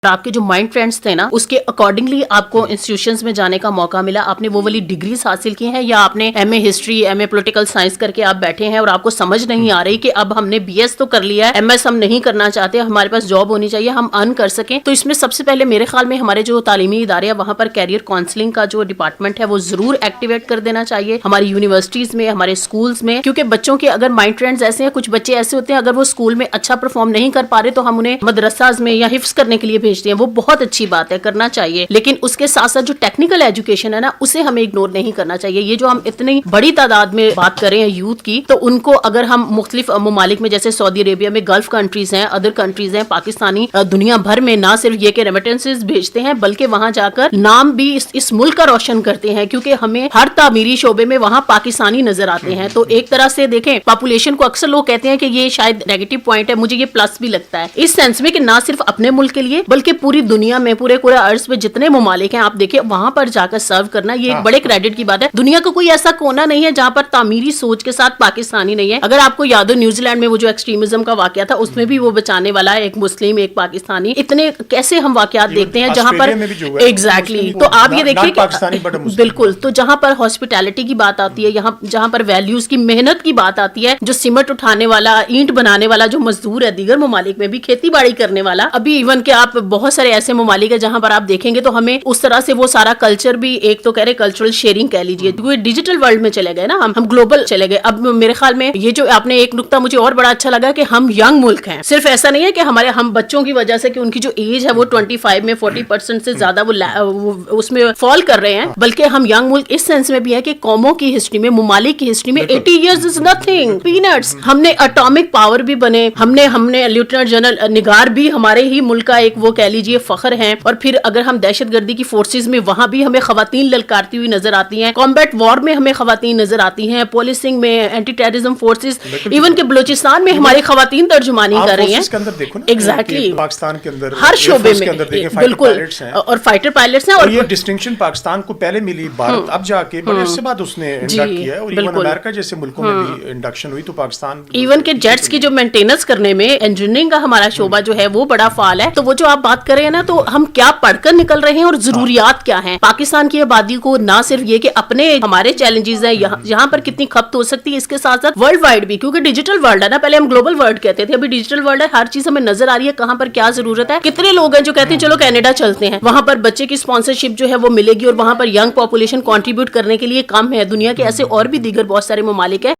آپ کے جو مائنڈ فرینڈس تھے نا اس کے اکارڈنگلی آپ کو انسٹیٹیوشنز میں جانے کا موقع ملا, آپ نے وہ والی ڈگریز حاصل کی ہیں, یا آپ نے M A history M A political science کر کے آپ بیٹھے ہیں اور آپ کو سمجھ نہیں آ رہی کہ اب ہم نے بی ایس تو کر لیا ہے, ایم ایس ہم نہیں کرنا چاہتے, ہمارے پاس جاب ہونی چاہیے, ہم ارن کر سکیں. تو اس میں سب سے پہلے میرے خیال میں ہمارے جو تعلیمی ادارے ہیں وہاں پر کیریئر کاؤنسلنگ کا جو ڈپارٹمنٹ ہے وہ ضرور ایکٹیویٹ کر دینا چاہیے ہماری یونیورسٹیز میں, ہمارے اسکولز میں, کیونکہ بچوں کے اگر مائنڈ فرینڈز ایسے ہیں, کچھ بچے ایسے ہوتے ہیں اگر وہ اسکول میں اچھا پرفارم نہیں کر پا رہے تو ہم انہیں مدرساز میں یا حفظ کرنے کے لیے بھیجتے ہیں, وہ بہت اچھی بات ہے, کرنا چاہیے, لیکن اس کے ساتھ ساتھ جو ٹیکنیکل ایجوکیشن ہے نا اسے ہمیں اگنور نہیں کرنا چاہیے. یہ جو ہم اتنی بڑی تعداد میں بات کر رہے ہیں یوتھ کی, تو ان کو اگر ہم مختلف ممالک میں جیسے سعودی عربیہ میں گلف کنٹریز ہیں, ادر کنٹریز ہیں, پاکستانی دنیا بھر میں نہ صرف یہ کہ ریمیٹنسز بھیجتے ہیں بلکہ وہاں جا کر نام بھی اس ملک کا روشن کرتے ہیں, کیونکہ ہمیں ہر تعمیری شعبے میں وہاں پاکستانی نظر آتے ہیں. تو ایک طرح سے دیکھیں پاپولیشن کو اکثر لوگ کہتے ہیں کہ یہ شاید نیگیٹو پوائنٹ ہے, مجھے یہ پلس بھی لگتا ہے اس سینس میں کہ نہ صرف اپنے ملک کے لیے بلکہ پوری دنیا میں پورے ارض میں جتنے ممالک ہیں آپ دیکھیں وہاں پر جا کر سرو کرنا یہ ایک بڑے کریڈٹ کی بات ہے. دنیا کا کوئی ایسا کونا نہیں ہے جہاں پر تعمیری سوچ کے ساتھ پاکستانی نہیں ہے. اگر آپ کو یاد ہو نیوزی لینڈ میں وہ جو ایکسٹریمزم کا واقعہ تھا اس میں بھی وہ بچانے والا ہے ایک مسلم ایک پاکستانی. اتنے کیسے ہم واقعات دیکھتے ہیں جہاں پر ایگزیکٹلی, تو آپ یہ دیکھیں کہ بالکل, تو جہاں پر ہاسپٹیلٹی کی بات آتی ہے, جہاں پر ویلیوز کی محنت کی بات آتی ہے, جو سیمنٹ اٹھانے والا اینٹ بنانے والا جو مزدور ہے دیگر ممالک میں بھی کھیتی باڑی کرنے والا, ابھی ایون کہ آپ بہت سارے ایسے ممالک ہیں جہاں پر آپ دیکھیں گے تو ہمیں اس طرح سے وہ سارا کلچر بھی ایک تو کہہ رہے کلچرل شیئرنگ کہہ لیجیے, ڈیجیٹل ورلڈ میں چلے گئے نا, ہم گلوبل چلے گئے. اب میرے خیال میں یہ جو آپ نے ایک نقطہ مجھے اور بڑا اچھا لگا کہ ہم ینگ ملک ہیں, صرف ایسا نہیں ہے کہ ہم بچوں کی وجہ سے کہ ان کی جو ایج ہے وہ 25 میں 40% سے زیادہ وہ اس میں فال کر رہے ہیں, بلکہ ہم ینگ ملک اس سینس میں بھی ہے کہ قوموں کی ہسٹری میں ممالک کی ہسٹری میں 80 years از نتھنگ, پینٹس. ہم نے اٹامک پاور بھی بنے, ہم نے لیفٹیننٹ جنرل نگار بھی ہمارے ہی ملک کا ایک وہ کہہ لیجیے فخر ہیں, اور پھر اگر ہم دہشت گردی کی فورسز میں وہاں بھی ہمیں خواتین للکارتی ہوئی نظر آتی ہیں, کمبیٹ وار میں ہمیں خواتین نظر آتی ہیں, پولیسنگ میں, اینٹی ٹیررزم فورسز, ایون کہ بلوچستان میں ہماری خواتین ترجمانی کر رہی ہیں. ایگزیکٹلی پاکستان کے اندر ہر شعبے میں بالکل, اور فائٹر پائلٹس ہیں, اور یہ ڈسٹنکشن پاکستان کو پہلے ملی, بھارت اب جا کے بڑے عرصے بعد اس نے انڈکٹ کیا ہے, اور ایون امریکہ جیسے ملکوں میں بھی انڈکشن ہوئی, تو پاکستان ایون کہ جیٹس کی جو مینٹیننس کرنے میں انجینئرنگ کا ہمارا شعبہ جو ہے وہ بڑا فعال ہے. تو وہ جو آپ بات کر رہے ہیں نا, تو ہم کیا پڑھ کر نکل رہے ہیں اور ضروریات کیا ہیں پاکستان کی آبادی کو, نہ صرف یہ کہ اپنے ہمارے چیلنجز ہیں یہاں پر کتنی کھپت ہو سکتی ہے, اس کے ساتھ ساتھ ورلڈ وائڈ بھی, کیونکہ ڈیجیٹل ورلڈ ہے نا, پہلے ہم گلوبل ورلڈ کہتے تھے, ابھی ڈیجیٹل ورلڈ ہے, ہر چیز ہمیں نظر آ رہی ہے کہاں پر کیا ضرورت ہے. کتنے لوگ ہیں جو کہتے ہیں چلو کینیڈا چلتے ہیں, وہاں پر بچے کی اسپانسرشپ جو ہے وہ ملے گی, اور وہاں پر ینگ پاپولیشن کنٹریبیوٹ کرنے کے لیے کم ہے. دنیا کے ایسے اور بھی دیگر بہت سارے ممالک ہیں